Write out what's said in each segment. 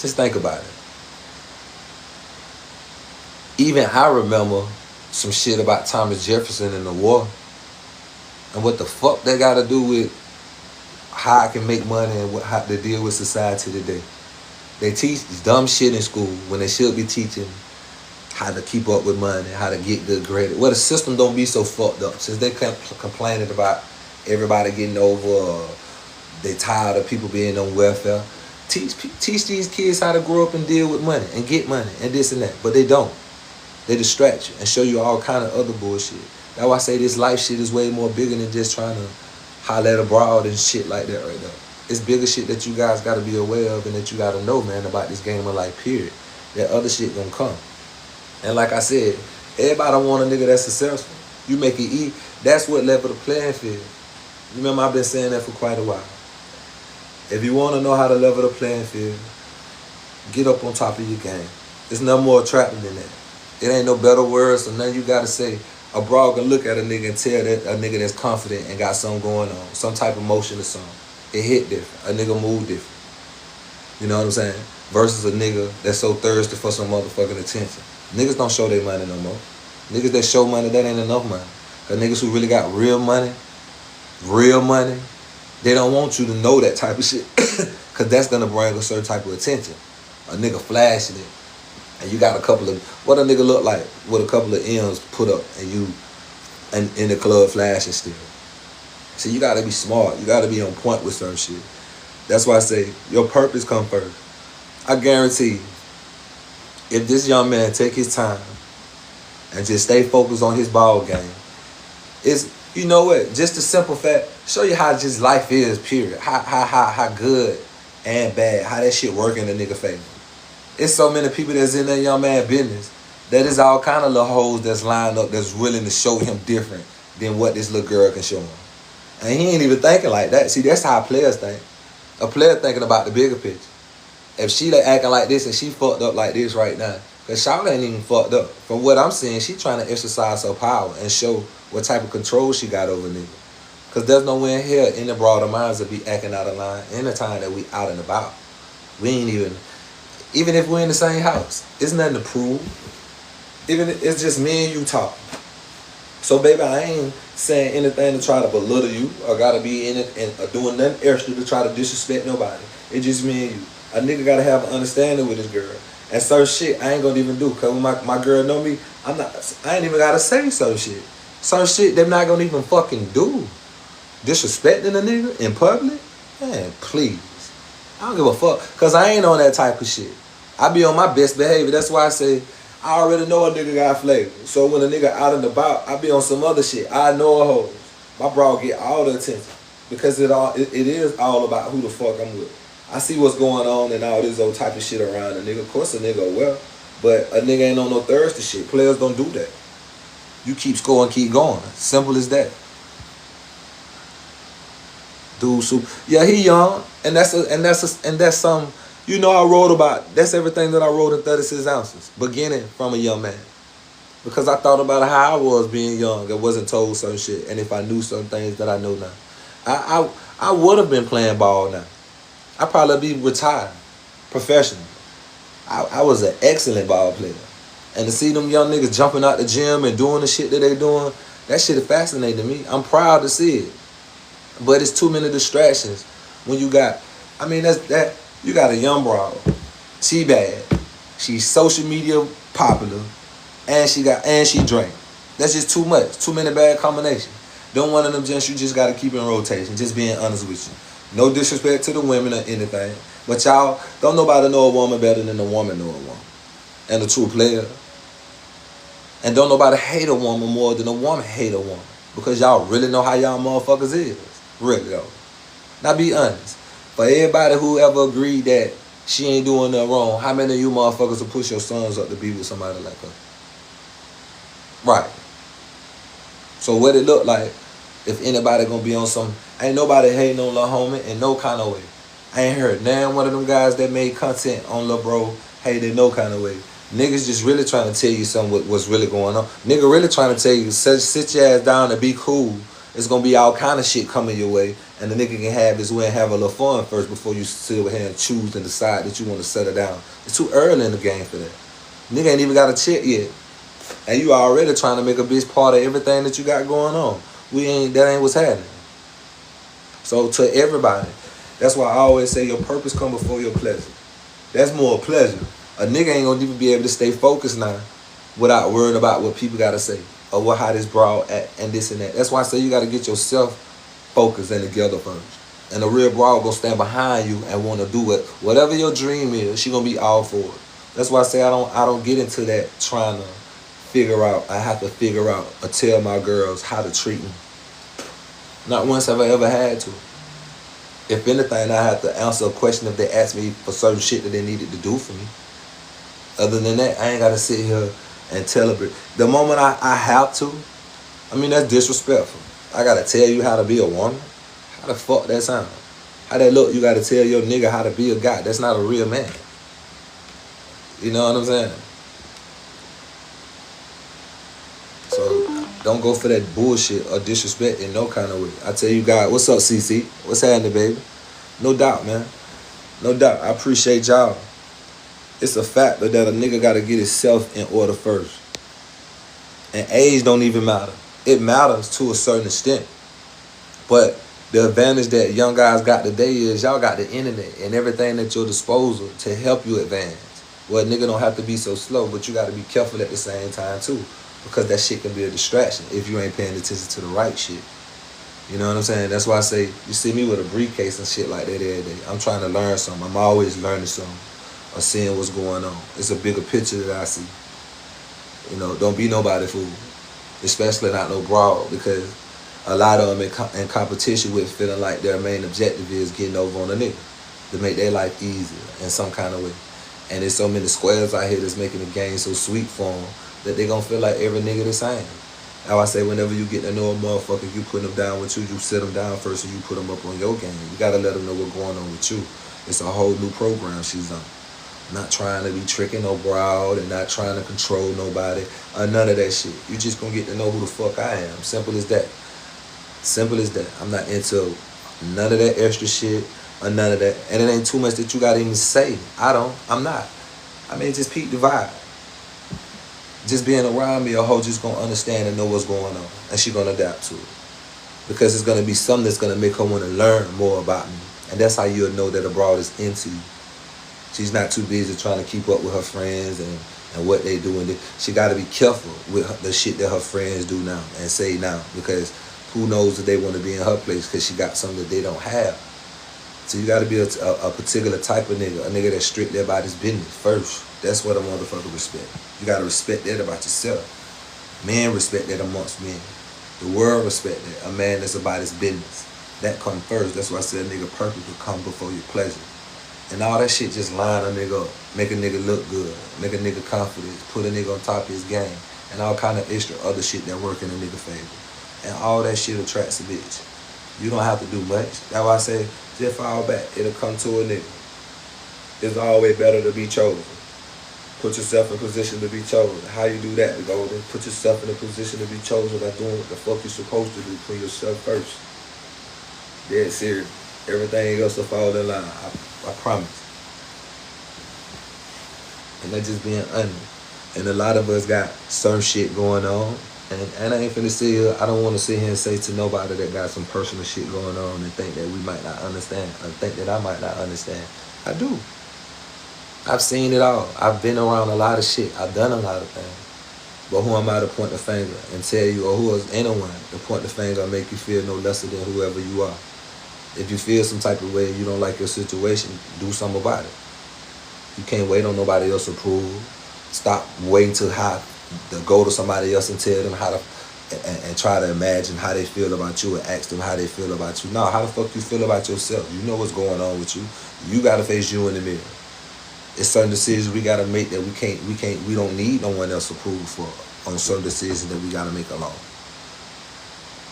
Just think about it. Even I remember some shit about Thomas Jefferson in the war. And what the fuck they got to do with how I can make money and how to deal with society today. They teach dumb shit in school when they should be teaching how to keep up with money, how to get good grades. Well, the system don't be so fucked up. Since they complaining about everybody getting over, they tired of people being on welfare. Teach these kids how to grow up and deal with money and get money and this and that. But they don't. They distract you and show you all kind of other bullshit. That's why I say this life shit is way more bigger than just trying to holler at abroad and shit like that right now. It's bigger shit that you guys got to be aware of and that you got to know, man, about this game of life, period. That other shit gonna come. And like I said, everybody don't want a nigga that's successful. You make it eat. That's what level the playing field. Remember, I've been saying that for quite a while. If you want to know how to level the playing field, get up on top of your game. There's nothing more attractive than that. It ain't no better words or nothing you got to say. A broad can look at a nigga and tell that a nigga that's confident and got something going on, some type of motion or something. It hit different. A nigga move different. You know what I'm saying? Versus a nigga that's so thirsty for some motherfucking attention. Niggas don't show their money no more. Niggas that show money, that ain't enough money. Cause niggas who really got real money, they don't want you to know that type of shit. Cause that's gonna bring a certain type of attention. A nigga flashing it. And you got a couple of, what a nigga look like with a couple of M's put up and you in the club flashing still. See, you gotta be smart. You gotta be on point with certain shit. That's why I say your purpose come first. I guarantee you, if this young man take his time and just stay focused on his ball game, it's, you know what, just the simple fact, show you how just life is, period. How good and bad, how that shit work in a nigga favor. It's so many people that's in that young man business that is all kind of little hoes that's lined up that's willing to show him different than what this little girl can show him. And he ain't even thinking like that. See, that's how players think. A player thinking about the bigger picture. If she like acting like this and she fucked up like this right now, because Charlotte ain't even fucked up. From what I'm seeing, she trying to exercise her power and show what type of control she got over niggas. Because there's no way in here in the broader minds to be acting out of line in the time that we out and about. We ain't even if we're in the same house, it's nothing to prove. Even if it's just me and you talking. So baby, I ain't saying anything to try to belittle you or gotta be in it and doing nothing extra to try to disrespect nobody. It's just me and you. A nigga gotta have an understanding with this girl. And certain shit I ain't gonna even do. Cause when my girl know me, I ain't even gotta say certain shit. Certain shit they're not gonna even fucking do. Disrespecting a nigga in public? Man, please. I don't give a fuck. Cause I ain't on that type of shit. I be on my best behavior. That's why I say I already know a nigga got flavor. So when a nigga out and about, I be on some other shit. I know a hoe. My bro get all the attention. Because it is all about who the fuck I'm with. I see what's going on and all this old type of shit around a nigga. Of course a nigga well. But a nigga ain't on no thirsty shit. Players don't do that. You keep scoring, keep going. Simple as that. Dude, yeah, he young. And that's some. You know, I wrote about, that's everything that I wrote in 36 ounces, beginning from a young man. Because I thought about how I was being young and wasn't told certain shit. And if I knew certain things that I know now. I would have been playing ball now. I'd probably be retired, professional. I was an excellent ball player. And to see them young niggas jumping out the gym and doing the shit that they doing, that shit is fascinating to me. I'm proud to see it. But it's too many distractions when you got, I mean, you got a young broad. She bad. She's social media popular. And she drink. That's just too much. Too many bad combinations. Don't one of them gents you just got to keep in rotation. Just being honest with you. No disrespect to the women or anything. But y'all, don't nobody know a woman better than a woman know a woman. And a true player. And don't nobody hate a woman more than a woman hate a woman. Because y'all really know how y'all motherfuckers is. Really though. Now be honest. For everybody who ever agreed that she ain't doing nothing wrong, how many of you motherfuckers will push your sons up to be with somebody like her? Right. So what it look like if anybody gonna be on some, ain't nobody hating on Lil Homie in no kind of way. I ain't heard now one of them guys that made content on Lil Bro hated no kind of way. Niggas just really trying to tell you something what's really going on. Nigga really trying to tell you, sit your ass down and be cool. It's gonna be all kind of shit coming your way. And the nigga can have his way and have a little fun first before you sit over here and choose and decide that you want to settle down. It's too early in the game for that. Nigga ain't even got a check yet. And you already trying to make a bitch part of everything that you got going on. That ain't what's happening. So to everybody, that's why I always say your purpose come before your pleasure. That's more pleasure. A nigga ain't gonna even be able to stay focused now without worrying about what people gotta say or how this broad act and this and that. That's why I say you gotta get yourself focused and together first. And a real broad gonna stand behind you and wanna do it. Whatever your dream is, she gonna be all for it. That's why I say I don't get into that trying to figure out. I have to figure out or tell my girls how to treat me. Not once have I ever had to. If anything, I have to answer a question if they ask me for certain shit that they needed to do for me. Other than that, I ain't got to sit here and tell her. The moment I have to, I mean, that's disrespectful. I got to tell you how to be a woman? How the fuck that sound? How that look? You got to tell your nigga how to be a guy. That's not a real man. You know what I'm saying? So don't go for that bullshit or disrespect in no kind of way. I tell you guys, what's up, CC? What's happening, baby? No doubt, man. No doubt. I appreciate y'all. It's a fact that a nigga got to get himself in order first. And age don't even matter. It matters to a certain extent. But the advantage that young guys got today is y'all got the internet and everything at your disposal to help you advance. Well, a nigga don't have to be so slow, but you got to be careful at the same time, too. Because that shit can be a distraction if you ain't paying attention to the right shit. You know what I'm saying? That's why I say, you see me with a briefcase and shit like that every day. I'm trying to learn something. I'm always learning something or seeing what's going on. It's a bigger picture that I see. You know, don't be nobody fool. Especially not no broad, because a lot of them in competition with feeling like their main objective is getting over on a nigga to make their life easier in some kind of way. And there's so many squares out here that's making the game so sweet for them that they gonna feel like every nigga the same. How I say, whenever you get to know a motherfucker, you put them down with you sit them down first and you put them up on your game. You gotta let them know what's going on with you. It's a whole new program she's on. Not trying to be tricking no broad and not trying to control nobody or none of that shit. You just gonna get to know who the fuck I am. Simple as that. Simple as that. I'm not into none of that extra shit or none of that. And it ain't too much that you gotta even say. I'm not. I mean, just peep the vibe. Just being around me, a hoe just gonna understand and know what's going on. And she gonna adapt to it. Because it's gonna be something that's gonna make her wanna learn more about me. And that's how you'll know that a broad is into you. She's not too busy trying to keep up with her friends and what they do. And she gotta be careful with the shit that her friends do now and say now. Because who knows if they wanna be in her place because she got something that they don't have. So you gotta be a particular type of nigga. A nigga that's strictly about his business first. That's what a motherfucker respect. You gotta respect that about yourself. Men respect that amongst men. The world respect that. A man that's about his business. That come first. That's why I said a nigga purpose will come before your pleasure. And all that shit just line a nigga up. Make a nigga look good. Make a nigga confident. Put a nigga on top of his game. And all kind of extra other shit that work in a nigga favor. And all that shit attracts a bitch. You don't have to do much. That's why I say, just fall back. It'll come to a nigga. It's always better to be chosen. Put yourself in position to be chosen. How you do that, Goldy? Put yourself in a position to be chosen by doing what the fuck you're supposed to do. Put yourself first. Dead serious. Everything else will fall in line. I promise. And that's just being honest. And a lot of us got certain shit going on. And I ain't finna sit here. I don't want to sit here and say to nobody that got some personal shit going on and think that we might not understand. Or think that I might not understand. I do. I've seen it all. I've been around a lot of shit. I've done a lot of things. But who am I to point the finger and tell you, or who is anyone to point the finger and make you feel no lesser than whoever you are? If you feel some type of way and you don't like your situation, do something about it. You can't wait on nobody else's approval. Stop waiting to go to somebody else and tell them how to, and try to imagine how they feel about you and ask them how they feel about you. No, how the fuck you feel about yourself? You know what's going on with you. You gotta face you in the mirror. It's certain decisions we gotta make that we don't need no one else's approval for on certain decisions that we gotta make alone.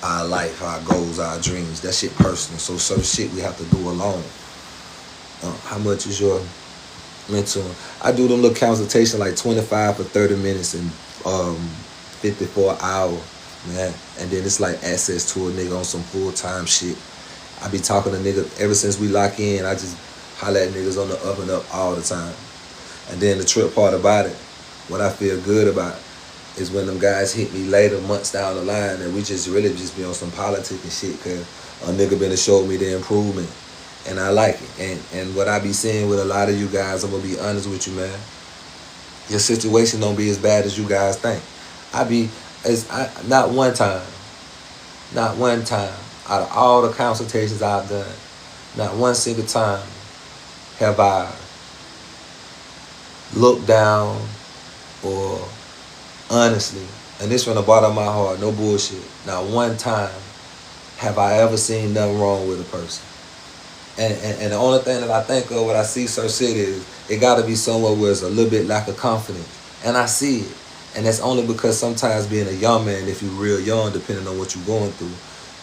Our life, our goals, our dreams, that shit personal. So certain shit we have to do alone. How much is your mental? I do them little consultation like 25 for 30 minutes and 54 hours, man. And then it's like access to a nigga on some full-time shit. I be talking to niggas ever since we lock in. I just holler at niggas on the up and up all the time. And then the trip part about it, what I feel good about is when them guys hit me later, months down the line, and we just really just be on some politics and shit, cause a nigga been to show me the improvement, and I like it. And what I be seeing with a lot of you guys, I'm gonna be honest with you, man. Your situation don't be as bad as you guys think. Not one time, out of all the consultations I've done, not one single time have I looked down or honestly, and this from the bottom of my heart, no bullshit, not one time have I ever seen nothing wrong with a person. And the only thing that I think of when I see Sir City is it got to be somewhere where it's a little bit lack of confidence. And I see it. And that's only because sometimes being a young man, if you're real young, depending on what you're going through,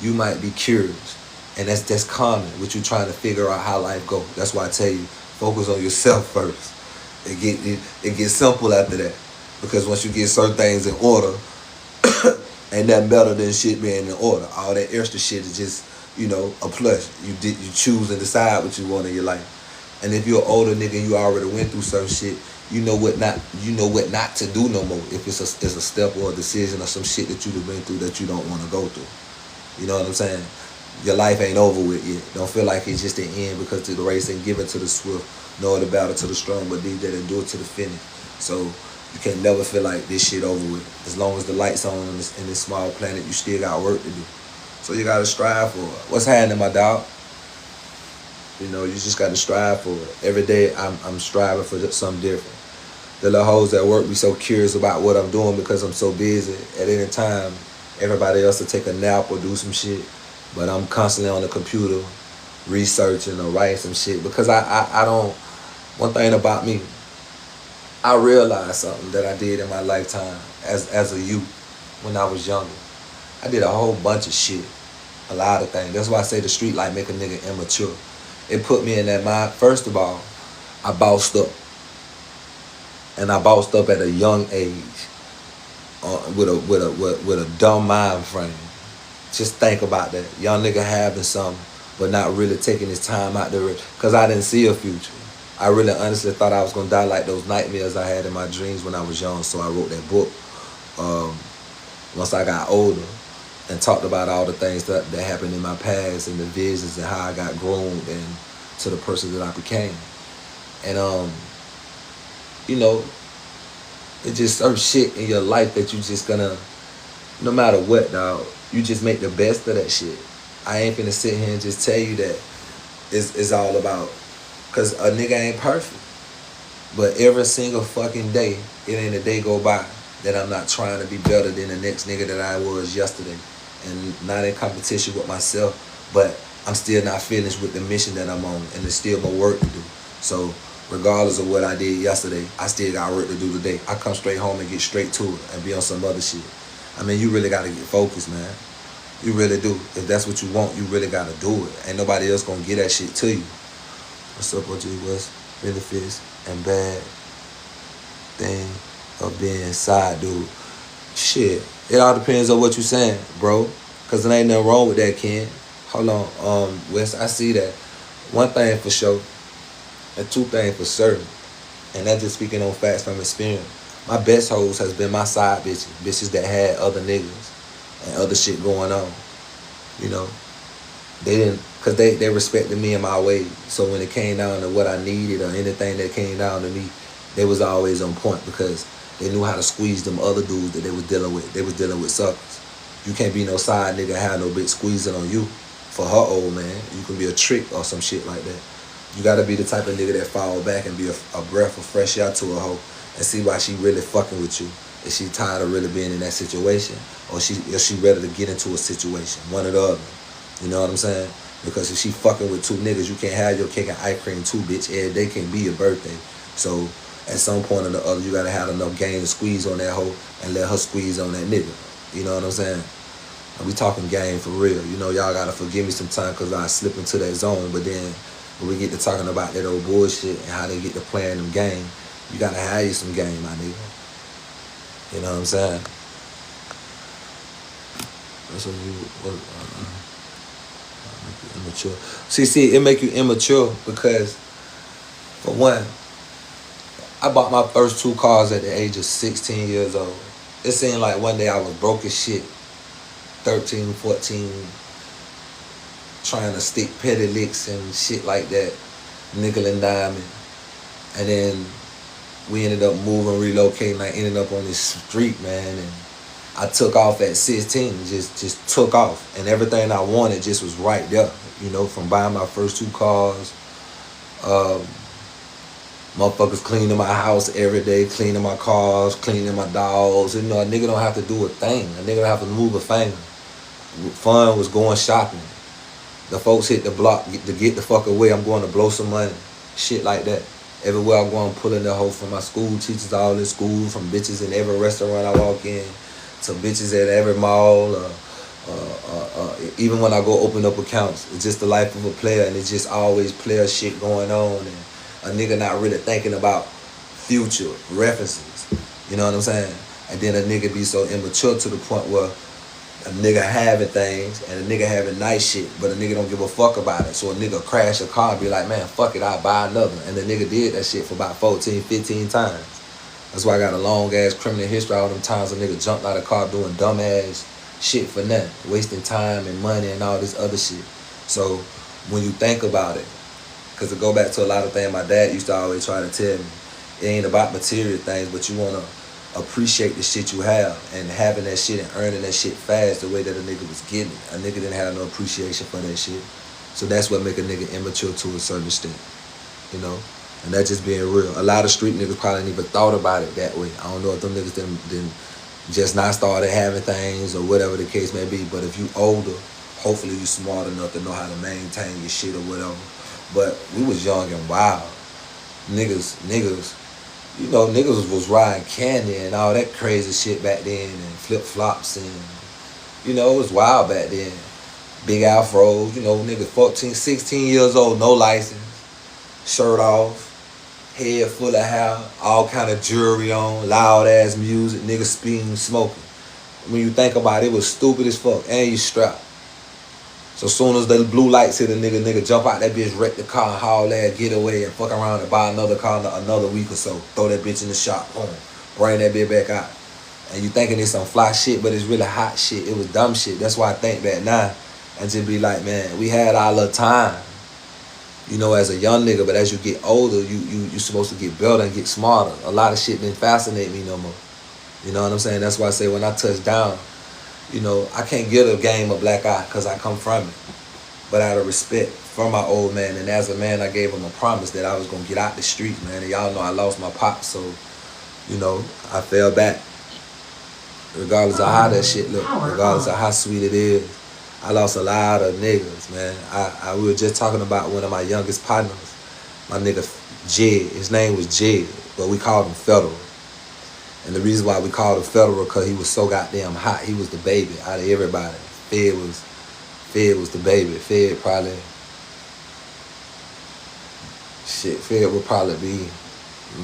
you might be curious. And that's common, what you trying to figure out how life goes. That's why I tell you, focus on yourself first. It gets simple after that. Because once you get certain things in order, ain't nothing better than shit being in order. All that extra shit is just, a plus. You choose and decide what you want in your life. And if you're an older nigga and you already went through certain shit, you know what not to do no more. If it's a step or a decision or some shit that you've been through that you don't want to go through. You know what I'm saying? Your life ain't over with yet. Don't feel like it's just the end, because the race ain't given to the swift, nor the battle to the strong, but these that endure to the finish. So you can never feel like this shit over with. As long as the light's on in this small planet, you still got work to do. So you gotta strive for it. What's happening, my dog? You just gotta strive for it. Every day I'm striving for something different. The little hoes at work be so curious about what I'm doing because I'm so busy. At any time, everybody else will take a nap or do some shit, but I'm constantly on the computer researching or writing some shit, because I don't. One thing about me, I realized something that I did in my lifetime as a youth when I was younger. I did a whole bunch of shit, a lot of things. That's why I say the street life make a nigga immature. It put me in that mind. First of all, I bossed up. And I bossed up at a young age with a dumb mind frame. Just think about that. Young nigga having something, but not really taking his time out there, because I didn't see a future. I really honestly thought I was going to die like those nightmares I had in my dreams when I was young. So I wrote that book once I got older, and talked about all the things that happened in my past and the visions and how I got groomed and to the person that I became. And it's just certain shit in your life that you just gonna, no matter what, dog, you just make the best of that shit. I ain't finna sit here and just tell you that it's all about, because a nigga ain't perfect. But every single fucking day, it ain't a day go by that I'm not trying to be better than the next nigga that I was yesterday. And not in competition with myself, but I'm still not finished with the mission that I'm on, and there's still more work to do. So regardless of what I did yesterday, I still got work to do today. I come straight home and get straight to it and be on some other shit. I mean, you really got to get focused, man. You really do. If that's what you want, you really got to do it. Ain't nobody else going to get that shit to you. What's up, OG? What's benefits and bad thing of being inside, dude? Shit. It all depends on what you saying, bro. Because there ain't nothing wrong with that, Ken. Hold on. Wes, I see that. One thing for sure, and two things for certain, and that's just speaking on facts from experience. My best hoes has been my side bitches that had other niggas and other shit going on. They didn't, because they respected me and my ways. So when it came down to what I needed or anything that came down to me, they was always on point, because they knew how to squeeze them other dudes that they was dealing with. They was dealing with suckers. You can't be no side nigga and have no bitch squeezing on you for her old man. You can be a trick or some shit like that. You gotta be the type of nigga that fall back and be a breath of fresh air to a hoe and see why she really fucking with you. Is she tired of really being in that situation, or is she ready to get into a situation? One or the other. You know what I'm saying? Because if she fucking with two niggas, you can't have your cake and ice cream too, bitch. Every day can be your birthday. So at some point or the other, you gotta have enough game to squeeze on that hoe and let her squeeze on that nigga. You know what I'm saying? And we talking game for real. Y'all gotta forgive me sometimes because I slip into that zone, but then when we get to talking about that old bullshit and how they get to playing them game, you gotta have you some game, my nigga. You know what I'm saying? That's what you. Immature. See, it make you immature because, for one, I bought my first 2 cars at the age of 16 years old. It seemed like one day I was broke as shit, 13, 14, trying to stick petty licks and shit like that, nickel and diamond. And then we ended up moving, relocating. I ended up on this street, man, and I took off at 16, just took off. And everything I wanted just was right there, from buying my first 2 cars, motherfuckers cleaning my house every day, cleaning my cars, cleaning my dogs. A nigga don't have to do a thing. A nigga don't have to move a finger. Fun was going shopping. The folks hit the block to get the fuck away. I'm going to blow some money. Shit like that. Everywhere I go, I'm pulling the hoe from my school teachers all in school, from bitches in every restaurant I walk in, to bitches at every mall. Even when I go open up accounts, it's just the life of a player, and it's just always player shit going on, and a nigga not really thinking about future references. You know what I'm saying? And then a nigga be so immature to the point where a nigga having things and a nigga having nice shit, but a nigga don't give a fuck about it. So a nigga crash a car and be like, man, fuck it, I'll buy another. And the nigga did that shit for about 14, 15 times. That's why I got a long ass criminal history. All them times a nigga jumped out of the car doing dumb ass shit for nothing, wasting time and money and all this other shit. So when you think about it, because to go back to a lot of things my dad used to always try to tell me, it ain't about material things, but you want to appreciate the shit you have, and having that shit and earning that shit fast the way that a nigga was getting it. A nigga didn't have no appreciation for that shit. So that's what make a nigga immature to a certain extent, And that's just being real. A lot of street niggas probably ain't even thought about it that way. I don't know if them niggas didn't just not started having things or whatever the case may be. But if you older, hopefully you smart enough to know how to maintain your shit or whatever. But we was young and wild. Niggas, niggas was riding candy and all that crazy shit back then, and flip-flops, and, it was wild back then. Big afros, niggas 14, 16 years old, no license, shirt off, head full of hair, all kind of jewelry on, loud ass music, niggas speeding, smoking. When you think about it, it was stupid as fuck, and you strapped. So as soon as the blue lights hit a nigga jump out that bitch, wreck the car, haul that, get away, and fuck around and buy another car another week or so. Throw that bitch in the shop, boom, bring that bitch back out. And you thinking it's some fly shit, but it's really hot shit. It was dumb shit. That's why I think back now and just be like, man, we had our little time, as a young nigga. But as you get older, you supposed to get better and get smarter. A lot of shit didn't fascinate me no more. You know what I'm saying? That's why I say when I touch down, I can't give a game a black eye because I come from it. But out of respect for my old man, and as a man, I gave him a promise that I was going to get out the street, man. And y'all know I lost my pop, so, I fell back. Regardless of how that shit look, regardless of how sweet it is, I lost a lot of niggas, man. We were just talking about one of my youngest partners, my nigga Jed. His name was Jed, but we called him Federal. And the reason why we called him Federal, because he was so goddamn hot. He was the baby out of everybody. Fed was the baby. Fed would probably be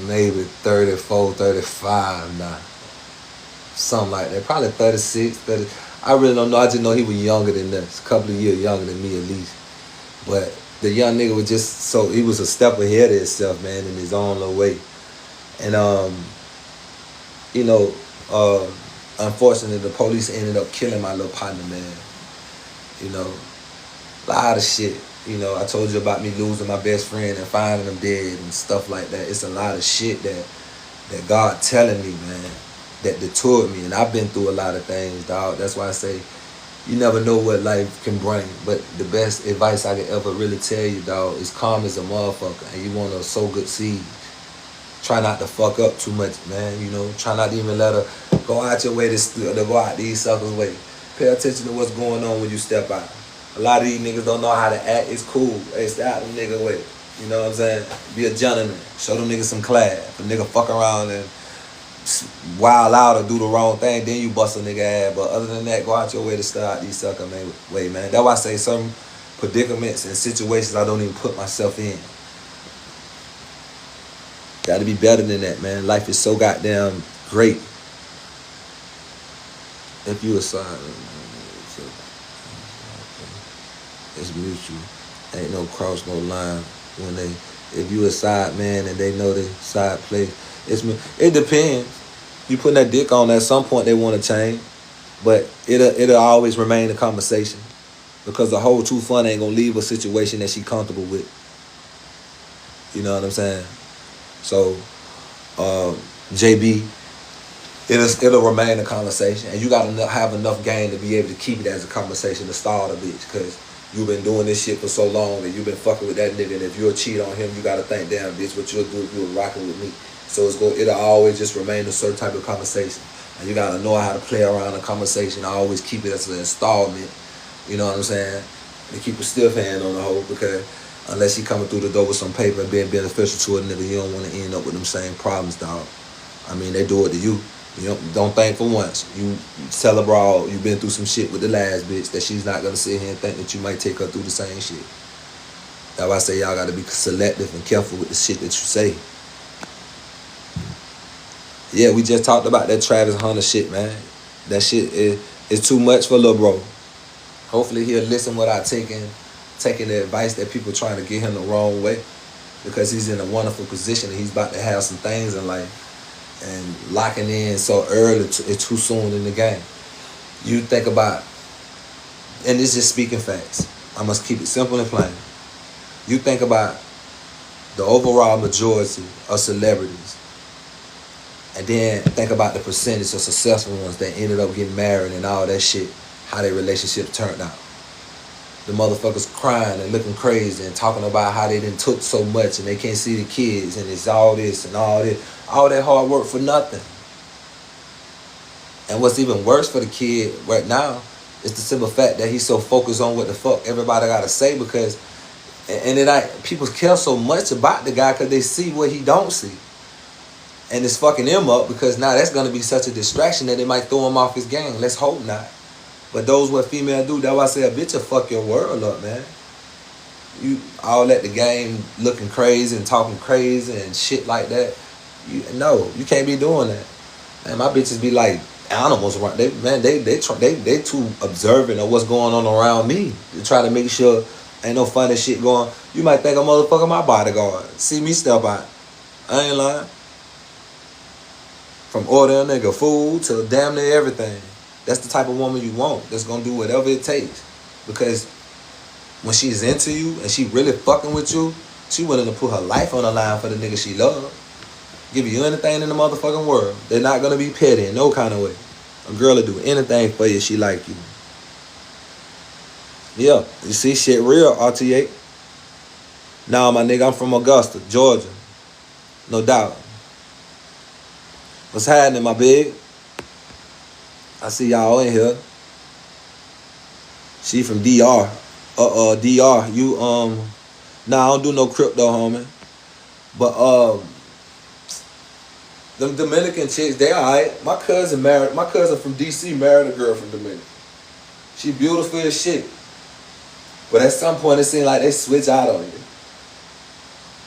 maybe 34, 35 now. Something like that. Probably 36, 30. I really don't know. I just know he was younger than us. A couple of years younger than me at least. But the young nigga was just he was a step ahead of himself, man, in his own little way. And, unfortunately, the police ended up killing my little partner, man. A lot of shit. I told you about me losing my best friend and finding him dead and stuff like that. It's a lot of shit that God telling me, man, that detoured me. And I've been through a lot of things, dog. That's why I say you never know what life can bring. But the best advice I could ever really tell you, dog, is calm as a motherfucker, and you want to sow good seeds. Try not to fuck up too much, man. Try not to even let her go out your way to go out these suckers' way. Pay attention to what's going on when you step out. A lot of these niggas don't know how to act. It's cool. Hey, stay out them nigga way. You know what I'm saying? Be a gentleman. Show them niggas some class. If a nigga fuck around and wild out or do the wrong thing, then you bust a nigga ass. But other than that, go out your way to stay out these sucker way, man. That's why I say some predicaments and situations I don't even put myself in. Got to be better than that, man. Life is so goddamn great. If you aside, it It's mutual. Ain't no cross, no line. When they, if you a side man and they know they side play, it depends. You putting that dick on, at some point they want to change, but it'll always remain a conversation because the whole true fun ain't gonna leave a situation that she comfortable with. You know what I'm saying? So, JB, it'll remain a conversation, and you gotta have enough game to be able to keep it as a conversation to start a bitch, because you've been doing this shit for so long that you've been fucking with that nigga, and if you'll cheat on him, you gotta think, damn bitch, what you'll do if you were rocking with me. So it'll always just remain a certain type of conversation, and you gotta know how to play around the conversation. I always keep it as an installment. You know what I'm saying? And keep a stiff hand on the hoe, because unless you coming through the door with some paper and being beneficial to a nigga, you don't want to end up with them same problems, dog. I mean, they do it to you. You don't think for once. You tell her, bro, you been through some shit with the last bitch, that she's not gonna sit here and think that you might take her through the same shit. That's why I say y'all gotta be selective and careful with the shit that you say. Yeah, we just talked about that Travis Hunter shit, man. That shit is too much for lil' bro. Hopefully he'll listen without taking the advice that people trying to get him the wrong way, because he's in a wonderful position and he's about to have some things in life. And locking in so early it's too soon in the game. You think about, and this is just speaking facts, I must keep it simple and plain. You think about the overall majority of celebrities, and then think about the percentage of successful ones that ended up getting married and all that shit, how their relationship turned out. The motherfuckers crying and looking crazy and talking about how they done took so much and they can't see the kids and it's all this and all this. All that hard work for nothing. And what's even worse for the kid right now is the simple fact that he's so focused on what the fuck everybody gotta say, because people care so much about the guy because they see what he don't see. And it's fucking him up, because now that's gonna be such a distraction that it might throw him off his game. Let's hope not. But those what females do, that's why I say a bitch will fuck your world up, man. You all at the game looking crazy and talking crazy and shit like that. No, you can't be doing that. Man, my bitches be like animals around. They too observant of what's going on around me to try to make sure ain't no funny shit going. You might think a motherfucker my bodyguard. See me step out. I ain't lying. From ordering nigga food to damn near everything. That's the type of woman you want. That's gonna do whatever it takes. Because when she's into you and she really fucking with you, she willing to put her life on the line for the nigga she love. Give you anything in the motherfucking world. They're not gonna be petty in no kind of way. A girl will do anything for you. She like you. Yeah, you see shit real, RTA. Nah, my nigga, I'm from Augusta, Georgia. No doubt. What's happening, my big? I see y'all in here. She from DR. DR. You nah, I don't do no crypto, homie. But them Dominican chicks, they alright. My cousin from DC married a girl from Dominican. She beautiful as shit. But at some point it seemed like they switch out on you.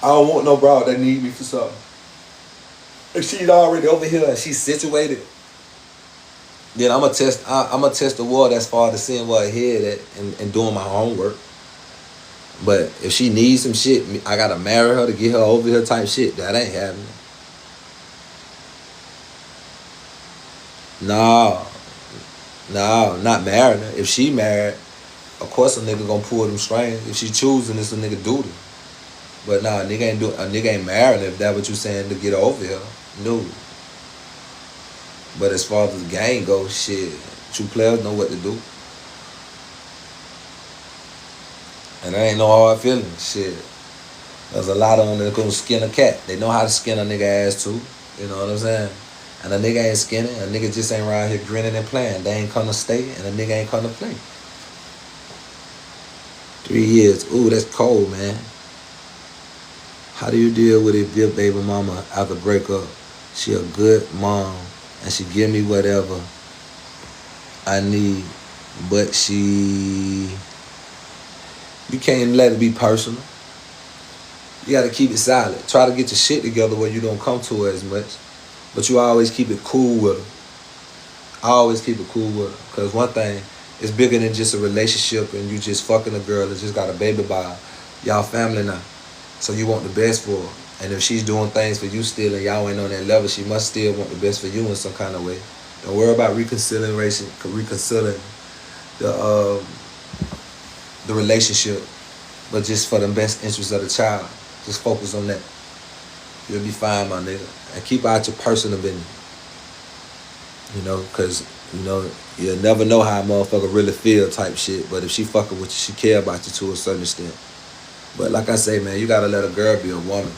I don't want no broad that need me for something. If she's already over here and she's situated, then I'm gonna test the water as far as seeing where her head at and doing my homework. But if she needs some shit, I gotta marry her to get her over here type shit. That ain't happening. No, not marrying her. If she married, of course a nigga gonna pull them strings. If she choosing, it's a nigga duty. But nah, a nigga ain't marrying her, if that what you saying, to get her over here. No. But as far as the game goes, shit, true players know what to do. And there ain't no hard feelings, shit. There's a lot of them that gonna skin a cat. They know how to skin a nigga ass too. You know what I'm saying? And a nigga ain't skinning. A nigga just ain't around here grinning and playing. They ain't come to stay, and a nigga ain't come to play. 3 years. Ooh, that's cold, man. How do you deal with if your baby mama after breakup? She a good mom, and she give me whatever I need, but you can't let it be personal. You got to keep it silent. Try to get your shit together where you don't come to her as much, but you always keep it cool with her. I always keep it cool with her, because one thing, It's bigger than just a relationship and you just fucking a girl and just got a baby by y'all family now. So you want the best for her. And if she's doing things for you still and y'all ain't on that level, she must still want the best for you in some kind of way. Don't worry about reconciling the relationship, but just for the best interest of the child. Just focus on that. You'll be fine, my nigga. And keep out your personal business. You know, because, you know, you'll never know how a motherfucker really feel type shit. But if she fucking with you, she care about you to a certain extent. But like I say, man, you gotta let a girl be a woman.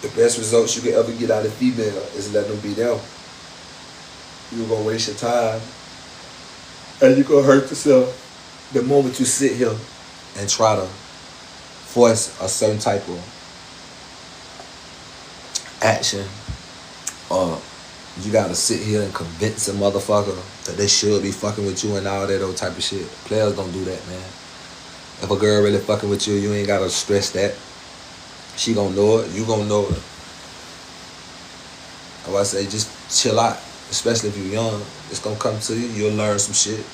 The best results you can ever get out of female is letting them be them. You're gonna waste your time and you're gonna hurt yourself the moment you sit here and try to force a certain type of action, or you gotta sit here and convince a motherfucker that they should be fucking with you and all that old type of shit. Players don't do that, man. If a girl really fucking with you, you ain't gotta stress that. She gonna know it, you gonna know it. I say just chill out, especially if you're young. It's gonna come to you, you'll learn some shit.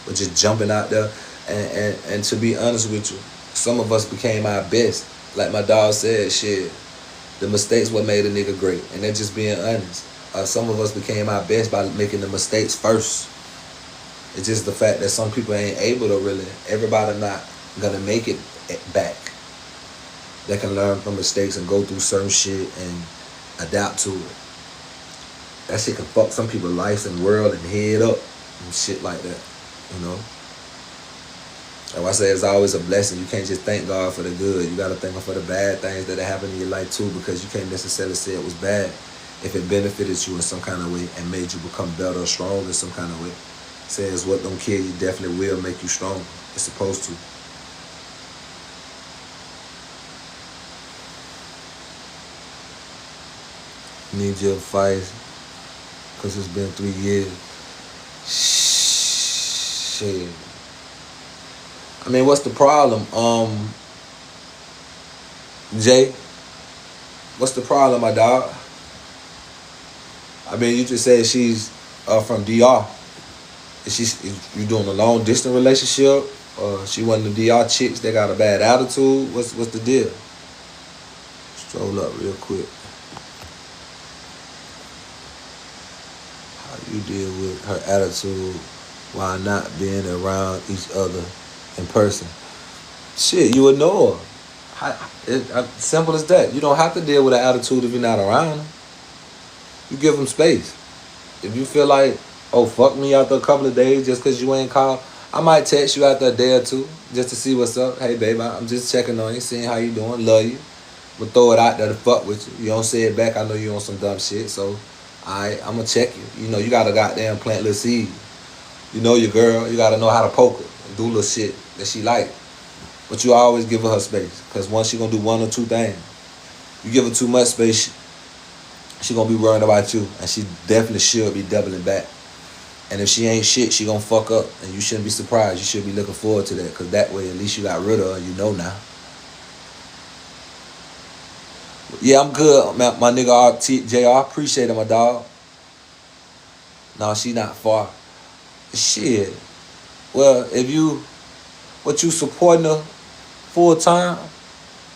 But just jumping out there, and to be honest with you, some of us became our best. Like my dog said, shit, the mistakes what made a nigga great, and they're just being honest. Some of us became our best by making the mistakes first. It's just the fact that some people ain't able to really, everybody not gonna make it back. They can learn from mistakes and go through certain shit and adapt to it. That shit can fuck some people's lives and world and head up and shit like that, you know? Like I say, it's always a blessing. You can't just thank God for the good. You gotta thank Him for the bad things that happen in your life too, because you can't necessarily say it was bad if it benefited you in some kind of way and made you become better or stronger in some kind of way. Says what don't kill you definitely will make you stronger. It's supposed to. Need your advice, because it's been 3 years. Shit. I mean, what's the problem? Jay, what's the problem, my dog? I mean, you just said she's from DR. Is you doing a long distance relationship? Or she one of the DR chicks that got a bad attitude? What's the deal? Stroll up real quick. How you deal with her attitude while not being around each other in person? Shit, you would know her. Simple as that. You don't have to deal with an attitude if you're not around her. You give them space. If you feel like, oh, fuck me after a couple of days just because you ain't called, I might text you after a day or two just to see what's up. Hey, babe, I'm just checking on you, seeing how you doing, love you. But throw it out there to fuck with you. You don't say it back, I know you on some dumb shit, so I'm going to check you. You know, you got to goddamn plant little seed. You know your girl, you got to know how to poke her and do little shit that she like. But you always give her space, because once she going to do one or two things. You give her too much space, she going to be worrying about you, and she definitely should be doubling back. And if she ain't shit, she gonna fuck up, and you shouldn't be surprised. You should be looking forward to that, because that way at least you got rid of her, you know now. Yeah, I'm good, my nigga JR. I appreciate it, my dog. No, she not far. Shit. Well, what you supporting her full time,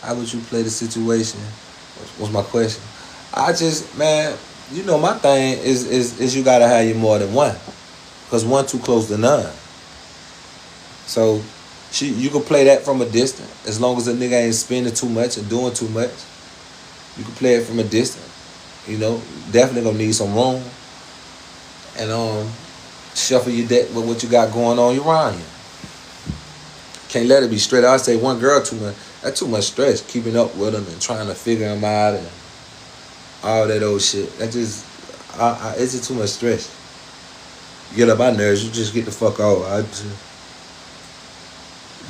how would you play the situation? What's my question? I just, man, you know my thing is you gotta have you more than one. Because one too close to none. So you can play that from a distance. As long as a nigga ain't spending too much and doing too much. You can play it from a distance. You know, definitely gonna need some room. And shuffle your deck with what you got going on around you. Can't let it be straight. I say one girl too much. That's too much stress. Keeping up with them and trying to figure them out and all that old shit. That just, it's just too much stress. You get up my nerves, you just get the fuck out. I just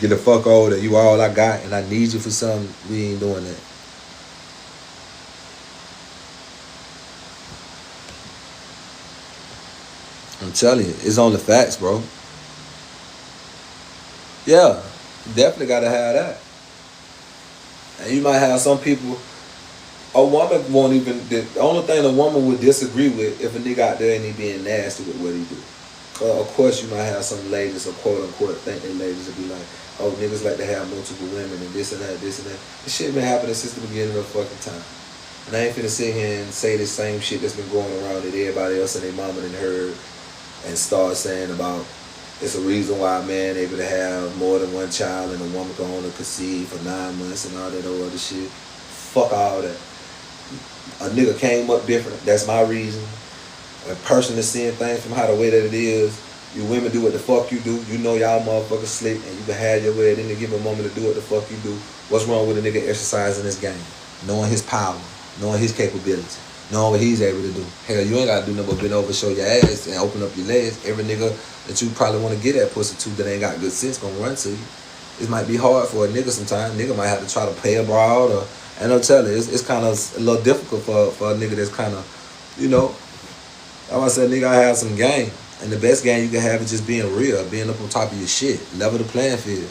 get the fuck out that you all I got and I need you for something. We ain't doing that. I'm telling you, it's on the facts, bro. Yeah, you definitely gotta have that. And you might have some people, a woman won't even, the only thing a woman would disagree with if a nigga out there ain't he being nasty with what he do. Of course, you might have some ladies, or quote unquote, think they ladies, to be like, oh, niggas like to have multiple women and this and that, this and that. This shit been happening since the beginning of fucking time. And I ain't finna sit here and say the same shit that's been going around that everybody else and their mama done heard and start saying about it's a reason why a man able to have more than one child and a woman can only conceive for 9 months and all that other shit. Fuck all that. A nigga came up different. That's my reason. A person is seeing things from how the way that it is. You women do what the fuck you do. You know y'all motherfuckers slick and you can have your way at any given moment to do what the fuck you do. What's wrong with a nigga exercising his game? Knowing his power. Knowing his capability. Knowing what he's able to do. Hell, you ain't got to do nothing but bend over, show your ass, and open up your legs. Every nigga that you probably want to get that pussy to that ain't got good sense gonna run to you. It might be hard for a nigga sometimes. Nigga might have to try to pay a broad or, and I'll tell you, it's kind of a little difficult for a nigga that's kind of, you know, I want to say nigga, I have some game. And the best game you can have is just being real, being up on top of your shit, level the playing field.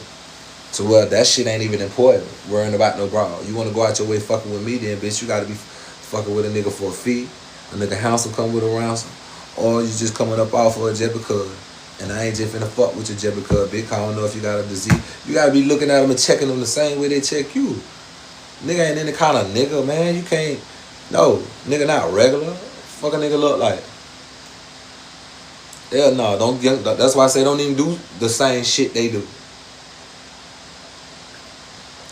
So well, that shit ain't even important. Worrying about no broad. You want to go out your way fucking with me, then bitch, you got to be fucking with a nigga for a fee. A nigga handsome come with a ransom, or you just coming up off of a jet because. And I ain't just finna fuck with your jet because, bitch. I don't know if you got a disease. You gotta be looking at them and checking them the same way they check you. Nigga ain't any kind of nigga, man. You can't. No, nigga not regular. Fuck a nigga look like. Hell no, don't get. That's why I say don't even do the same shit they do.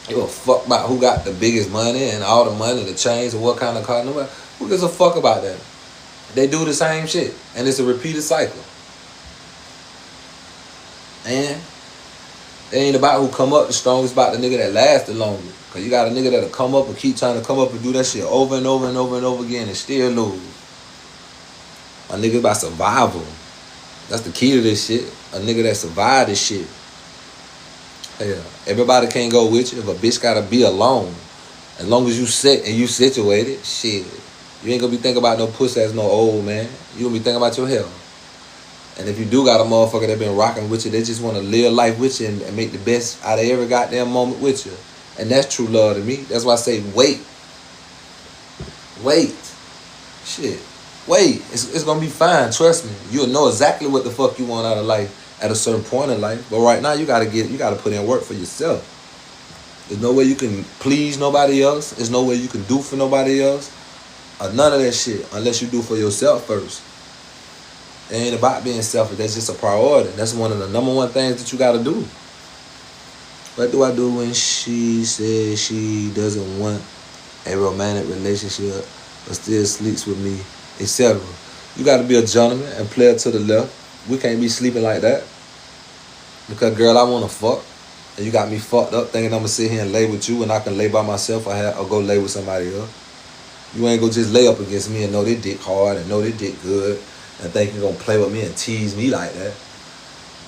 You give a fuck about who got the biggest money and all the money, the chains, and what kind of car. Nobody. Who gives a fuck about that? They do the same shit, and it's a repeated cycle. And it ain't about who come up the strongest, about the nigga that lasts the longest. Cause you got a nigga that'll come up and keep trying to come up and do that shit over and over and over and over again and still lose. My nigga about survival. That's the key to this shit. A nigga that survived this shit. Hell, everybody can't go with you. If a bitch gotta be alone, as long as you sit and you situated, shit, you ain't gonna be thinking about no pussy as no old man. You gonna be thinking about your health. And if you do got a motherfucker that been rocking with you, they just want to live life with you and make the best out of every goddamn moment with you. And that's true love to me. That's why I say wait. Wait. Shit. Wait. It's going to be fine. Trust me. You'll know exactly what the fuck you want out of life at a certain point in life. But right now, you got to put in work for yourself. There's no way you can please nobody else. There's no way you can do for nobody else. Or none of that shit unless you do for yourself first. It ain't about being selfish. That's just a priority. That's one of the number one things that you got to do. What do I do when she says she doesn't want a romantic relationship but still sleeps with me, etc.? You got to be a gentleman and play it to the left. We can't be sleeping like that. Because, girl, I want to fuck. And you got me fucked up thinking I'm going to sit here and lay with you and I can lay by myself or go lay with somebody else. You ain't going to just lay up against me and know they dick hard and know they dick good. And think you're going to play with me and tease me like that.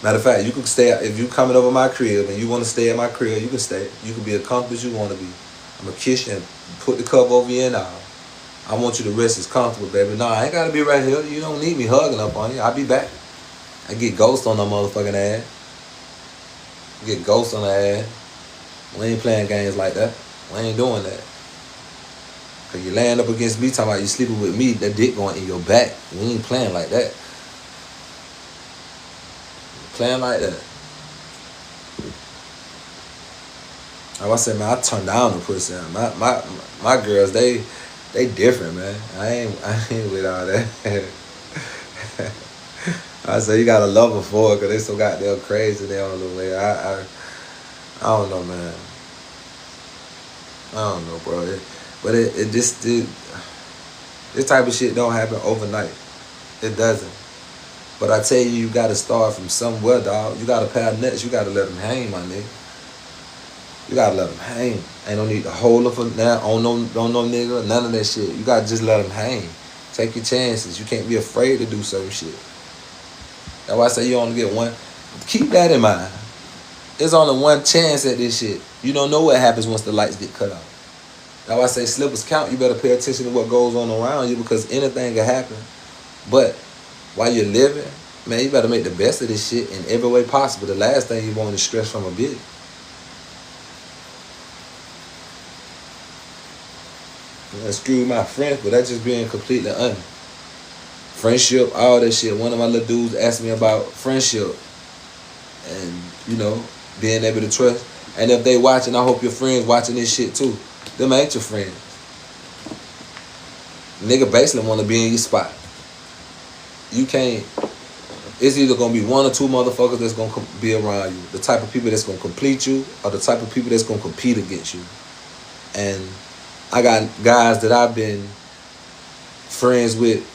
Matter of fact, you can stay, if you coming over my crib and you want to stay at my crib, you can stay. You can be as comfortable as you want to be. I'm going to kiss you and put the cover over you and all. I want you to rest as comfortable, baby. No, I ain't got to be right here. You don't need me hugging up on you. I'll be back. I get ghost on that motherfucking ass. Get ghost on the ass. We ain't playing games like that. We ain't doing that. Cause you laying up against me, talking about you sleeping with me, that dick going in your back. We ain't playing like that. Playing like that. Like I said, man, I turn down the pussy. My girls, they different, man. I ain't with all that. I say you gotta love them for it, cause they so goddamn crazy. They on the way. I don't know, man. I don't know, bro. But this type of shit don't happen overnight. It doesn't. But I tell you, you got to start from somewhere, dog. You got to pay nuts. You got to let them hang, my nigga. You got to let them hang. Ain't no need to hold them for now. On no nigga. None of that shit. You got to just let them hang. Take your chances. You can't be afraid to do certain shit. That's why I say you only get one. Keep that in mind. There's only one chance at this shit. You don't know what happens once the lights get cut off. Now I say slippers count. You better pay attention to what goes on around you because anything can happen. But while you're living, man, you better make the best of this shit in every way possible. The last thing you want is stress from a bitch. Excuse my French, but that's just being completely honest. Friendship, all that shit. One of my little dudes asked me about friendship and, you know, being able to trust. And if they watching, I hope your friends watching this shit too. Them ain't your friends. Nigga basically want to be in your spot. You can't. It's either going to be one or two motherfuckers that's going to be around you. The type of people that's going to complete you or the type of people that's going to compete against you. And I got guys that I've been friends with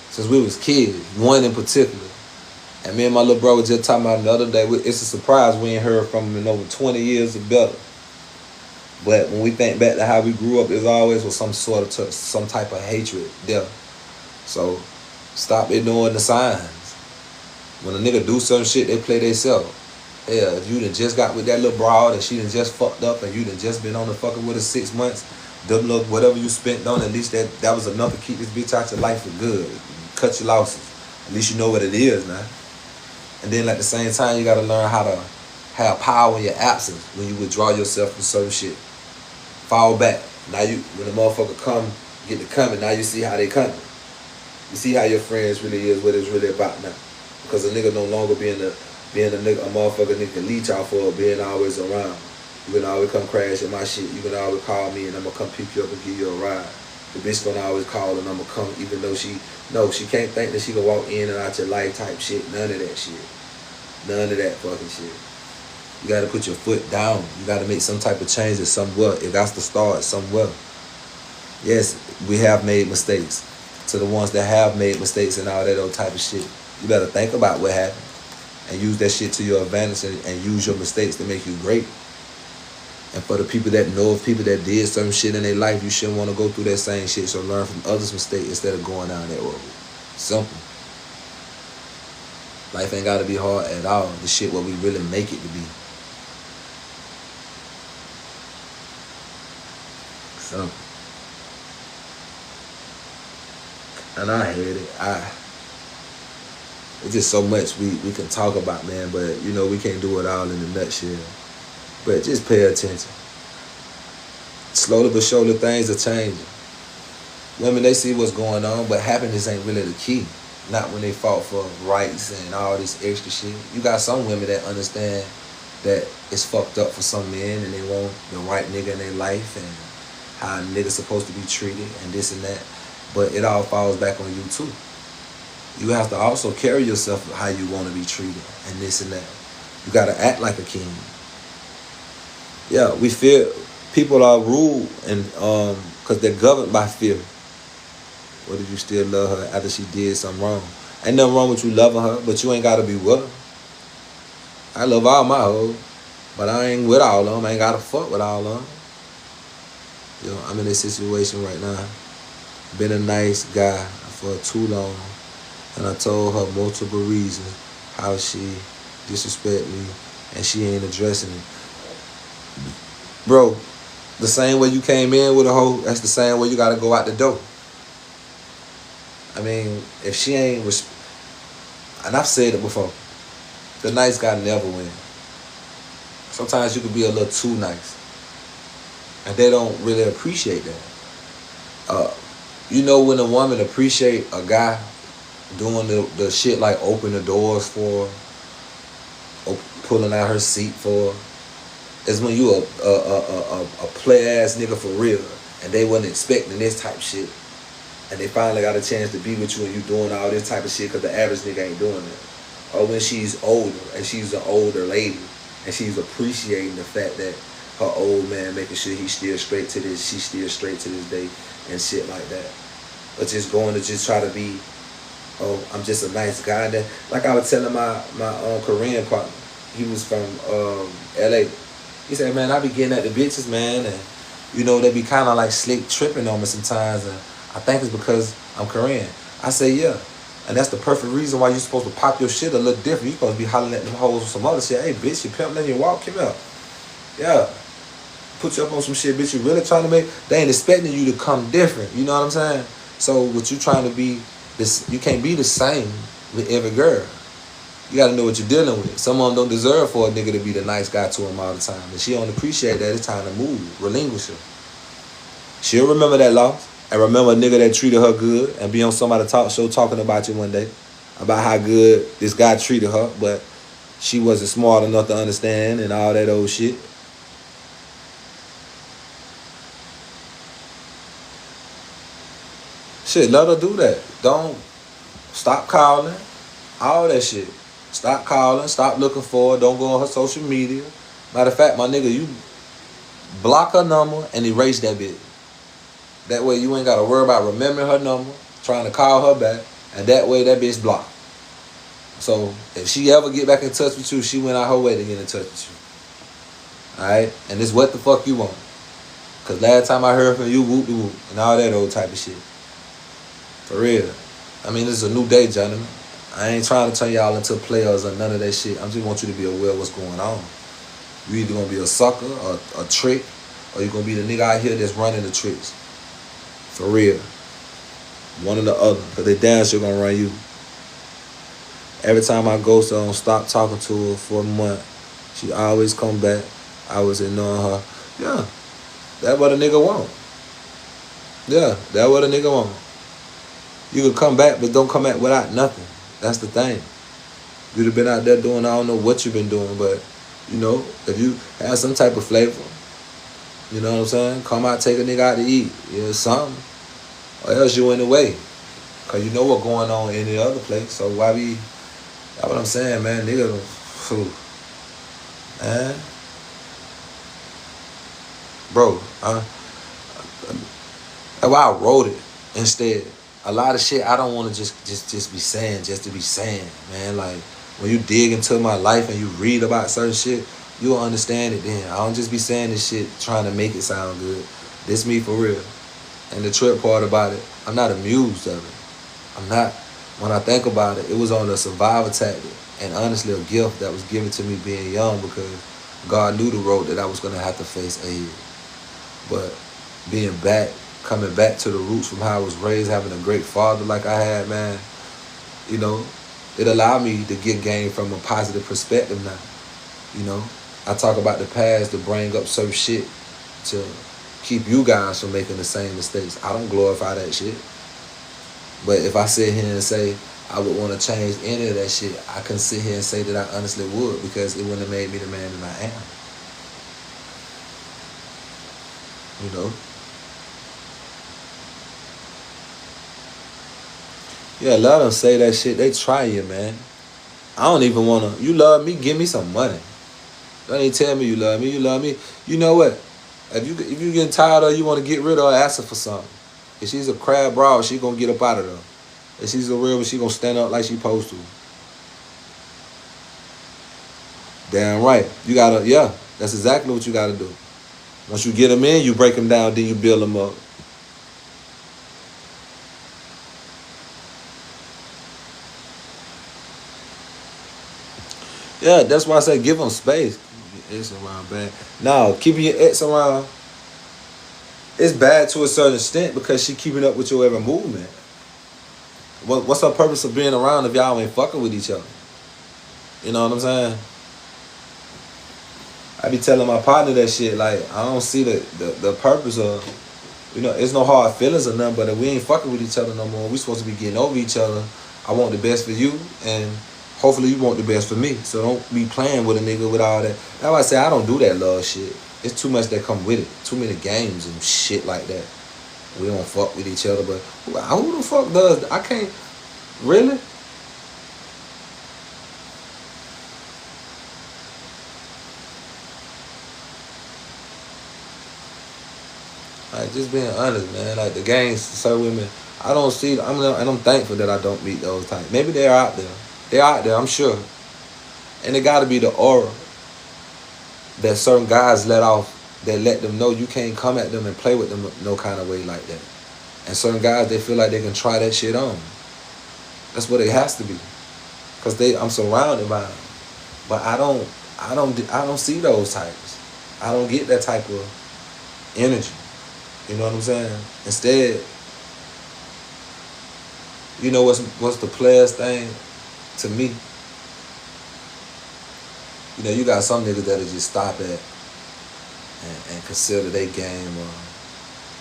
since we was kids. One in particular. And me and my little bro was just talking about him the other day. It's a surprise we ain't heard from him in over 20 years or better. But when we think back to how we grew up, there's always was some type of hatred there. So stop ignoring the signs. When a nigga do some shit, they play theyself. Yeah, if you done just got with that little broad and she done just fucked up and you done just been on the fucking with her 6 months, them look whatever you spent on, at least that was enough to keep this bitch out your life for good. Cut your losses. At least you know what it is now. And then at the same time, you gotta learn how to have power in your absence when you withdraw yourself from certain shit. Fall back. Now you, when the motherfucker come, get to coming, now you see how they coming. You see how your friends really is, what it's really about now. Because a nigga no longer being a motherfucker nigga can leech out for being always around. You can always come crash at my shit. You can always call me and I'm gonna come pick you up and give you a ride. The bitch gonna always call and I'm gonna come even though she can't think that she can walk in and out your life type shit. None of that shit. None of that fucking shit. You gotta put your foot down. You gotta make some type of changes somewhere. It got to start somewhere. Yes, we have made mistakes. To the ones that have made mistakes and all that old type of shit, you better think about what happened and use that shit to your advantage and use your mistakes to make you great. And for the people that know of people that did some shit in their life, you shouldn't want to go through that same shit. So learn from others' mistakes instead of going down that road. Simple. Life ain't got to be hard at all. The shit what we really make it to be. Simple. And I hate it. It's just so much we can talk about, man. But, you know, we can't do it all in a nutshell. But just pay attention. Slowly but surely things are changing. Women, they see what's going on, but happiness ain't really the key. Not when they fought for rights and all this extra shit. You got some women that understand that it's fucked up for some men and they want the right nigga in their life and how a nigga's supposed to be treated and this and that. But it all falls back on you too. You have to also carry yourself how you want to be treated and this and that. You got to act like a king. Yeah, we fear. People are ruled and because they're governed by fear. What if you still love her after she did something wrong? Ain't nothing wrong with you loving her, but you ain't got to be with her. I love all my hoes, but I ain't with all of them. I ain't got to fuck with all of them. You know, I'm in this situation right now. Been a nice guy for too long, and I told her multiple reasons how she disrespect me, and she ain't addressing it. Bro, the same way you came in with a hoe, that's the same way you gotta go out the door. I mean, if she ain't, and I've said it before, the nice guy never wins. Sometimes you can be a little too nice, and they don't really appreciate that. You know when a woman appreciate a guy doing the shit like open the doors for her, or pulling out her seat for her, is when you a play ass nigga for real, and they wasn't expecting this type of shit, and they finally got a chance to be with you and you doing all this type of shit because the average nigga ain't doing it. Or when she's older and she's an older lady and she's appreciating the fact that her old man making sure he's still straight to this, she's still straight to this day and shit like that. But just going to just try to be, oh, I'm just a nice guy. That, like I was telling my Korean partner, he was from LA. He said, man, I be getting at the bitches, man, and you know, they be kind of like slick tripping on me sometimes, and I think it's because I'm Korean. I say, yeah, and that's the perfect reason why you're supposed to pop your shit a little different. You're supposed to be hollering at them hoes with some other shit. Hey, bitch, you pimp, letting you walk, come out. Yeah, put you up on some shit, bitch, you really trying to make, they ain't expecting you to come different, you know what I'm saying? So what you trying to be, this, you can't be the same with every girl. You got to know what you're dealing with. Some of them don't deserve for a nigga to be the nice guy to him all the time. And she don't appreciate that. It's time to move. Relinquish her. She'll remember that loss. And remember a nigga that treated her good and be on somebody's talk show talking about you one day, about how good this guy treated her, but she wasn't smart enough to understand and all that old shit. Shit, let her do that. Don't stop calling. All that shit. Stop calling. Stop looking for her. Don't go on her social media. Matter of fact, my nigga, you block her number and erase that bitch. That way you ain't got to worry about remembering her number, trying to call her back, and that way that bitch blocked. So if she ever get back in touch with you, she went out her way to get in touch with you. Alright? And it's what the fuck you want. Because last time I heard from you, whoop-de-whoop, and all that old type of shit. For real. I mean, this is a new day, gentlemen. I ain't trying to turn y'all into players or none of that shit. I just want you to be aware of what's going on. You either gonna be a sucker or a trick, or you gonna be the nigga out here that's running the tricks. For real. One or the other. Because they damn sure gonna run you. Every time I go, so I don't stop talking to her for a month. She always come back. I was ignoring her. Yeah. That's what a nigga want. Yeah. That's what a nigga want. You can come back, but don't come back without nothing. That's the thing. You'd have been out there doing, I don't know what you've been doing, but, you know, if you have some type of flavor, you know what I'm saying? Come out, take a nigga out to eat. You know, something. Or else you in the way. Because you know what's going on in the other place. So why be... That's what I'm saying, man. Nigga, man. Bro, that's why I wrote it instead. A lot of shit I don't want to just be saying, just to be saying, man. Like, when you dig into my life and you read about certain shit, you'll understand it then. I don't just be saying this shit trying to make it sound good. This me for real. And the trip part about it, I'm not amused of it. I'm not. When I think about it, it was on a survival tactic. And honestly, a gift that was given to me being young, because God knew the road that I was going to have to face ahead. But being back, coming back to the roots from how I was raised, having a great father like I had, man, you know, it allowed me to get game from a positive perspective now. You know, I talk about the past to bring up certain shit to keep you guys from making the same mistakes. I don't glorify that shit. But if I sit here and say I would want to change any of that shit, I can sit here and say that I honestly would, because it wouldn't have made me the man that I am. You know? Yeah, let them say that shit. They try you, man. I don't even want to. You love me, give me some money. Don't even tell me you love me. You love me. You know what? If you getting tired of her, you want to get rid of her, ask her for something. If she's a crab broad, she going to get up out of there. If she's a real one, she going to stand up like she supposed to. Damn right. You got to, yeah, that's exactly what you got to do. Once you get them in, you break them down, then you build them up. Yeah, that's why I say give them space. Ex around bad. Now, keeping your ex around, it's bad to a certain extent, because she keeping up with your every movement. What's her purpose of being around if y'all ain't fucking with each other? You know what I'm saying? I be telling my partner that shit, like, I don't see the purpose of, you know, it's no hard feelings or nothing, but if we ain't fucking with each other no more, we supposed to be getting over each other. I want the best for you, and hopefully you want the best for me. So don't be playing with a nigga with all that. That's why I say I don't do that love shit. It's too much that come with it. Too many games and shit like that. We don't fuck with each other, but who the fuck does? I can't. Really? Like, just being honest, man. Like, the gangs, certain women, I don't see. And I'm thankful that I don't meet those types. Maybe they're out there. They're out there, I'm sure. And it got to be the aura that certain guys let off, that let them know you can't come at them and play with them no kind of way like that. And certain guys, they feel like they can try that shit on. That's what it has to be, cause I'm surrounded by them. But I don't see those types. I don't get that type of energy. You know what I'm saying? Instead, you know what's the players thing to me? You know, you got some niggas that'll just stop at and consider their game or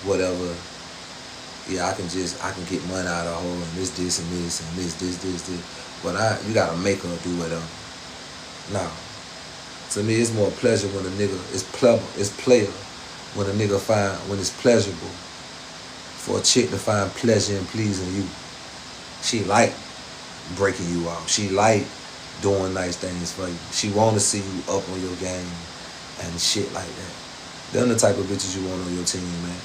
whatever yeah, I can get money out of her and this and this and this. But you gotta make her do whatever. Now, to me, it's more pleasure when a nigga it's player when a nigga when it's pleasurable for a chick to find pleasure in pleasing you. She like breaking you out. She like doing nice things for you. She want to see you up on your game and shit like that. Them the type of bitches you want on your team, man.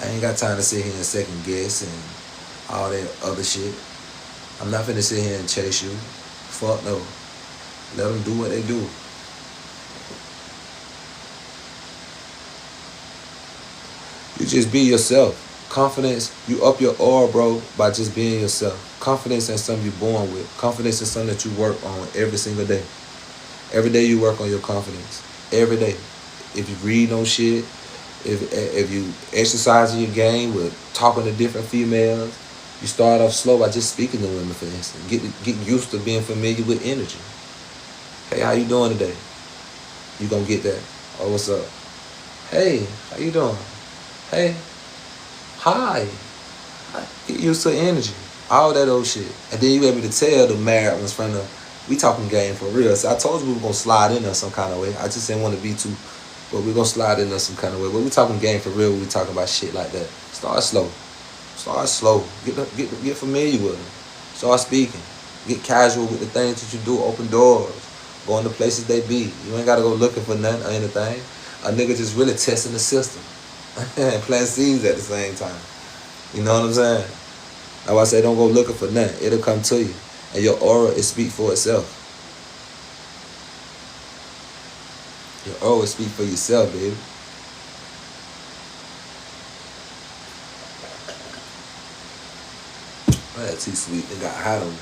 I ain't got time to sit here and second guess and all that other shit. I'm not finna sit here and chase you. Fuck no. Let them do what they do. You just be yourself. Confidence, you up your aura, bro, by just being yourself. Confidence in something you're born with. Confidence in something that you work on every single day. Every day you work on your confidence. Every day. If you read on shit, if you exercise your game with talking to different females, you start off slow by just speaking to women, for instance. Get used to being familiar with energy. Hey, how you doing today? You gonna get that. Oh, what's up? Hey, how you doing? Hey, hi. Get used to energy. All that old shit. And then you able to tell the married ones from we talking game for real. So I told you we were gonna slide in there some kind of way. I just didn't want to be too, but we're gonna slide in there some kind of way. But we talking game for real when we talking about shit like that. Start slow. Start slow. Get familiar with them. Start speaking. Get casual with the things that you do. Open doors. Going to places they be. You ain't gotta go looking for nothing or anything. A nigga just really testing the system. And plant seeds at the same time. You know what I'm saying? That's why I say don't go looking for nothing. It'll come to you. And your aura, it speak for itself. Your aura speak for yourself, baby. That tea sweet and got hot on me.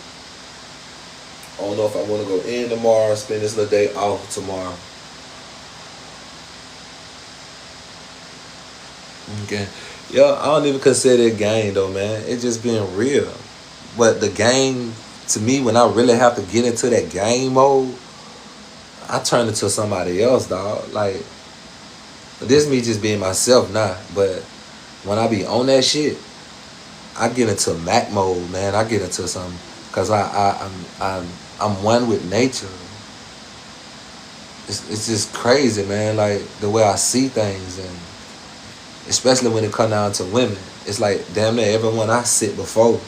I don't know if I want to go in tomorrow, spend this little day off tomorrow. Okay. Yeah, I don't even consider it game though, man. It's just being real. But the game, to me, when I really have to get into that game mode, I turn into somebody else, dog. Like, this me just being myself now. But when I be on that shit, I get into Mac mode, man. I get into something because I'm one with nature. It's just crazy, man. Like the way I see things, and especially when it come down to women, it's like damn near everyone I sit before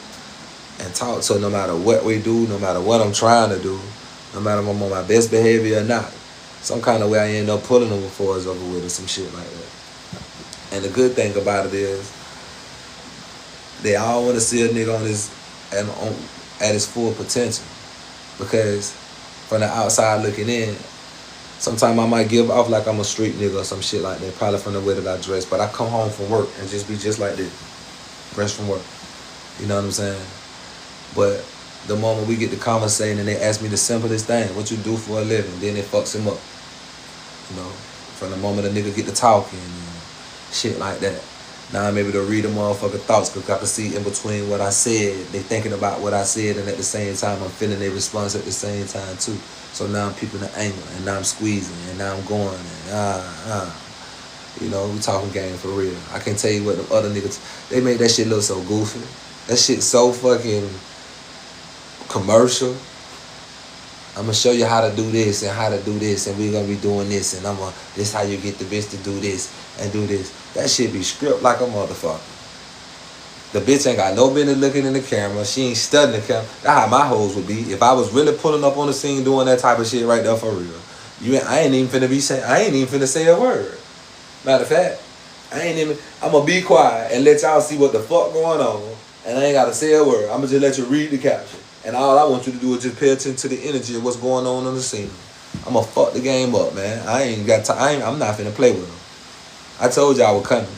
and talk to, no matter what we do, no matter what I'm trying to do, no matter if I'm on my best behavior or not, some kind of way I end up pulling them before it's over with or some shit like that. And the good thing about it is, they all want to see a nigga at his full potential. Because from the outside looking in, sometimes I might give off like I'm a street nigga or some shit like that, probably from the way that I dress. But I come home from work and just be just like this, fresh from work. You know what I'm saying? But the moment we get to conversating and they ask me the simplest thing, what you do for a living, then it fucks him up. You know, from the moment a nigga get to talking and shit like that. Now I'm able to read the motherfucking thoughts because I can see in between what I said. They thinking about what I said, and at the same time I'm feeling their response at the same time too. So now I'm peeping the angle, and now I'm squeezing, and now I'm going, and you know, we talking game for real. I can't tell you what the other niggas, they make that shit look so goofy. That shit so fucking commercial. I'm gonna show you how to do this and how to do this, and we're gonna be doing this, and this how you get the bitch to do this and do this. That shit be script like a motherfucker. The bitch ain't got no business looking in the camera. She ain't studying the camera. That's how my hoes would be if I was really pulling up on the scene doing that type of shit right there for real. I ain't even finna say a word. Matter of fact, I'm gonna be quiet and let y'all see what the fuck going on, and I ain't gotta say a word. I'm gonna just let you read the caption. And all I want you to do is just pay attention to the energy of what's going on the scene. I'm gonna fuck the game up, man. I ain't got time. I'm not finna play with them. I told y'all I was coming,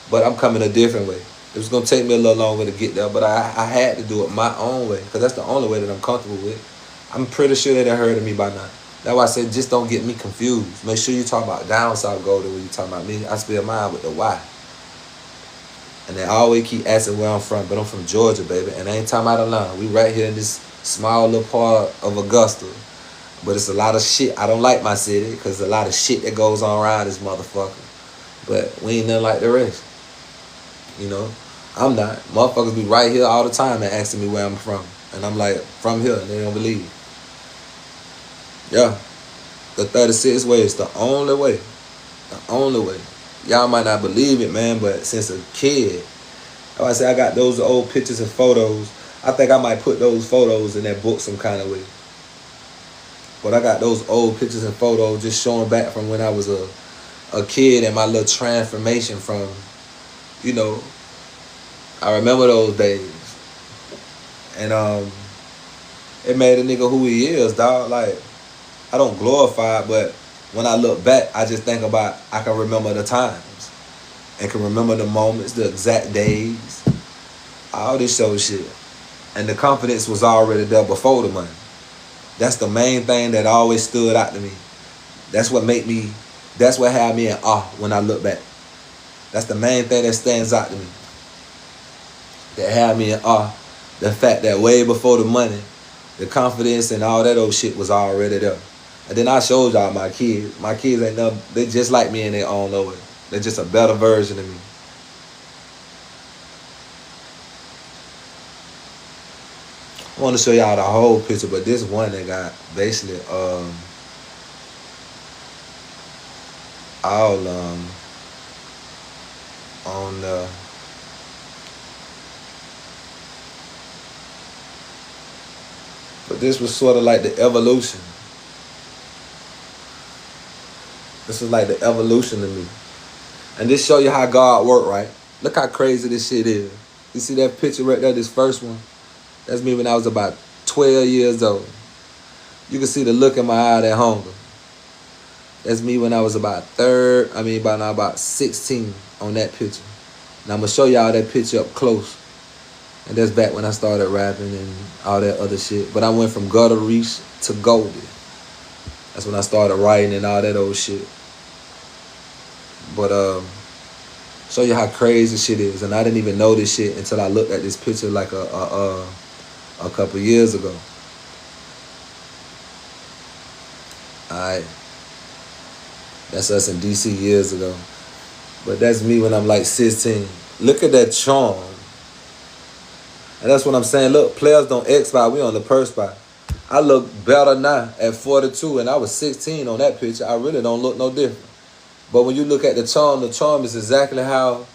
but I'm coming a different way. It was gonna take me a little longer to get there, but I had to do it my own way, because that's the only way that I'm comfortable with. I'm pretty sure they heard of me by now. That's why I said just don't get me confused. Make sure you talk about down south Goldy when you talk about me. I spell mine with the Y. And they always keep asking where I'm from, but I'm from Georgia, baby. And I ain't talking about Atlanta. We right here in this small little part of Augusta. But it's a lot of shit. I don't like my city because there's a lot of shit that goes on around this motherfucker. But we ain't nothing like the rest. You know? I'm not. Motherfuckers be right here all the time and asking me where I'm from. And I'm like, from here, and they don't believe. Yeah. The 36 way is the only way. The only way. Y'all might not believe it, man, but since a kid, like I say, I got those old pictures and photos. I think I might put those photos in that book some kind of way. But I got those old pictures and photos just showing back from when I was a kid and my little transformation from, you know, I remember those days. And it made a nigga who he is, dog. Like, I don't glorify it, but when I look back, I just think about, I can remember the times. And can remember the moments, the exact days. All this show shit. And the confidence was already there before the money. That's the main thing that always stood out to me. That's what had me in awe when I look back. That's the main thing that stands out to me. That had me in awe. The fact that way before the money, the confidence and all that old shit was already there. And then I showed y'all my kids. My kids ain't nothing, they just like me in their own way. They're just a better version of me. I want to show y'all the whole picture, but this one that got basically all on the but this was sort of like the evolution. This is like the evolution of me. And this show you how God worked, right? Look how crazy this shit is. You see that picture right there, this first one? That's me when I was about 12 years old. You can see the look in my eye, that hunger. That's me when I was about 16 on that picture. And I'm going to show y'all that picture up close. And that's back when I started rapping and all that other shit. But I went from gutter reach to Goldy. That's when I started writing and all that old shit. But show you how crazy shit is. And I didn't even know this shit until I looked at this picture like a couple years ago. Alright. That's us in DC years ago. But that's me when I'm like 16. Look at that charm. And that's what I'm saying. Look, players don't X spot. We on the per spot. I look better now at 42, and I was 16 on that picture. I really don't look no different. But when you look at the charm is exactly how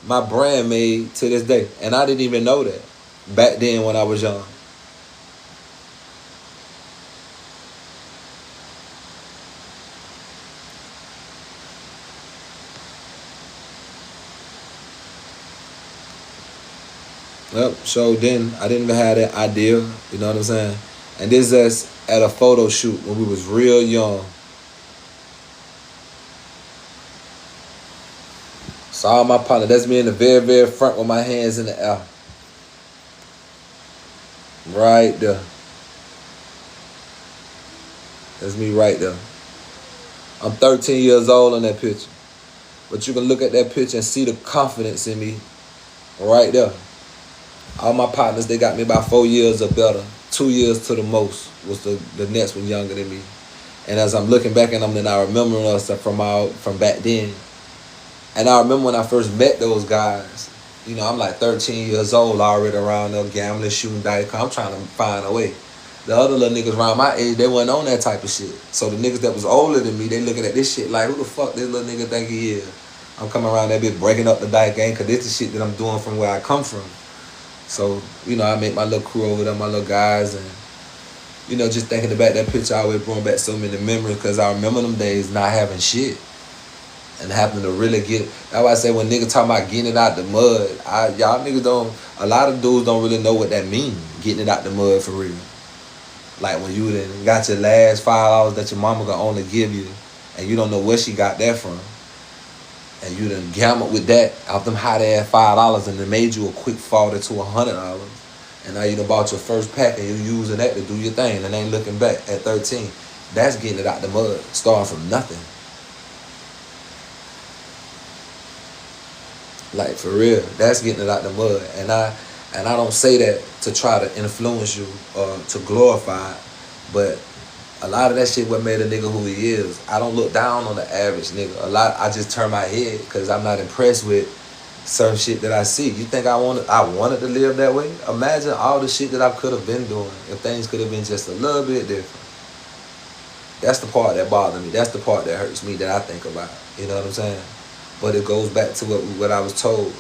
my brand made to this day. And I didn't even know that back then when I was young. Yep, so then I didn't even have that idea, you know what I'm saying? And this is at a photo shoot when we was real young. Saw my partner, that's me in the very, very front with my hands in the air. Right there. That's me right there. I'm 13 years old in that picture. But you can look at that picture and see the confidence in me right there. All my partners, they got me about 4 years or better. 2 years to the most was the next one younger than me. And as I'm looking back at them, then I remember us from back then. And I remember when I first met those guys, you know, I'm like 13 years old already around there gambling, shooting dice. I'm trying to find a way. The other little niggas around my age, they wasn't on that type of shit. So the niggas that was older than me, they looking at this shit like, who the fuck this little nigga think he is? I'm coming around that bitch breaking up the dice game because this is the shit that I'm doing from where I come from. So, you know, I make my little crew over there, my little guys, and, you know, just thinking about that picture, I always bring back so many memories because I remember them days not having shit and having to really get it. That's why I say when niggas talking about getting it out the mud, y'all niggas don't, a lot of dudes don't really know what that means, getting it out the mud for real. Like when you done got your last $5 that your mama gonna only give you and you don't know where she got that from. And you done gambled with that off them hot ass $5 and then made you a quick fall to $100. And now you done bought your first pack and you using that to do your thing and ain't looking back at 13. That's getting it out the mud, starting from nothing. Like for real, that's getting it out the mud. And I don't say that to try to influence you or to glorify it, but a lot of that shit what made a nigga who he is. I don't look down on the average nigga. I just turn my head because I'm not impressed with certain shit that I see. You think I wanted to live that way? Imagine all the shit that I could have been doing if things could have been just a little bit different. That's the part that bothers me. That's the part that hurts me that I think about. You know what I'm saying? But it goes back to what I was told.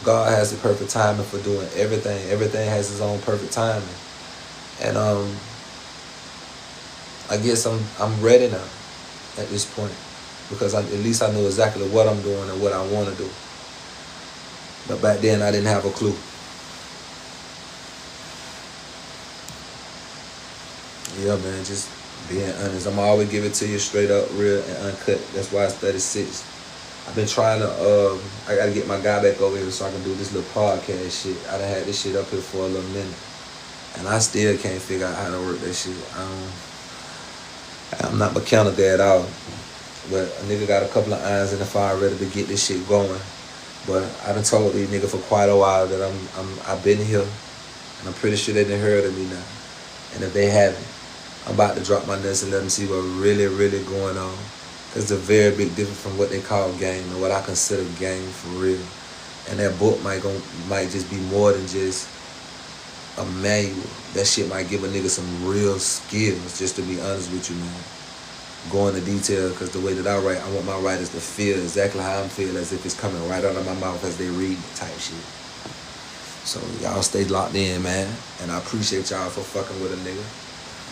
God has the perfect timing for doing everything. Everything has its own perfect timing. And I guess I'm ready now at this point, because at least I know exactly what I'm doing and what I want to do. But back then I didn't have a clue. Yeah, man, just being honest. I'm always give it to you straight up, real and uncut. That's why it's 36. I've been trying to, I gotta get my guy back over here so I can do this little podcast shit. I done had this shit up here for a little minute, and I still can't figure out how to work that shit. I'm not mechanical at all, but a nigga got a couple of irons in the fire ready to get this shit going. But I done told these niggas for quite a while that I've been here, and I'm pretty sure they done heard of me now. And if they haven't, I'm about to drop my nuts and let them see what really, really going on. Cause it's a very big difference from what they call game and what I consider game for real. And that book might just be more than just a manual. That shit might give a nigga some real skills, just to be honest with you, man. Go into detail, because the way that I write, I want my writers to feel exactly how I'm feeling, as if it's coming right out of my mouth as they read type shit. So y'all stay locked in, man. And I appreciate y'all for fucking with a nigga.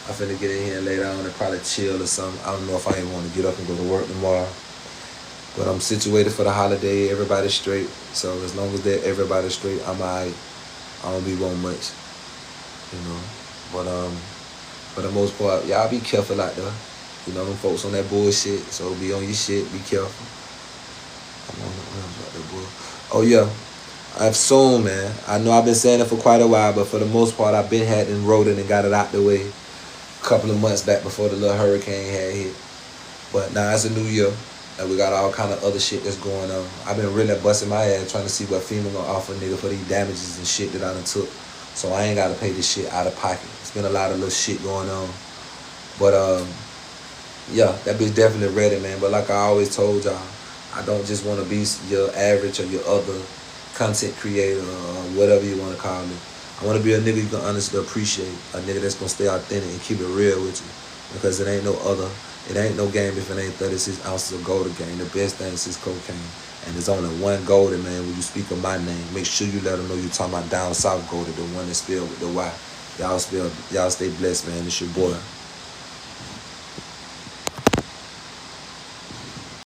I'm finna get in here later on and probably chill or something. I don't know if I even want to get up and go to work tomorrow. But I'm situated for the holiday. Everybody's straight. So as long as everybody's straight, I'm alright. I don't be wanting much, you know. But for the most part, y'all be careful out there. You know, them folks on that bullshit. So be on your shit. Be careful. Oh yeah, I've soon, man. I know I've been saying it for quite a while, but for the most part, I've been had and wrote it and got it out the way a couple of months back before the little hurricane had hit. But now it's a new year, and we got all kind of other shit that's going on. I've been really busting my ass trying to see what FEMA gonna offer nigga for these damages and shit that I done took. So I ain't gotta pay this shit out of pocket. It's been a lot of little shit going on. But yeah, that bitch definitely ready, man. But like I always told y'all, I don't just want to be your average or your other content creator or whatever you want to call it. I want to be a nigga you can honestly appreciate, a nigga that's gonna stay authentic and keep it real with you, because it ain't no game if it ain't 36 ounces of Goldy game. The best thing is cocaine, and there's only one Goldy, man. When you speak of my name, make sure you let them know you talking about down south Goldy, the one that spelled with the Y. Y'all stay blessed, man. It's your boy.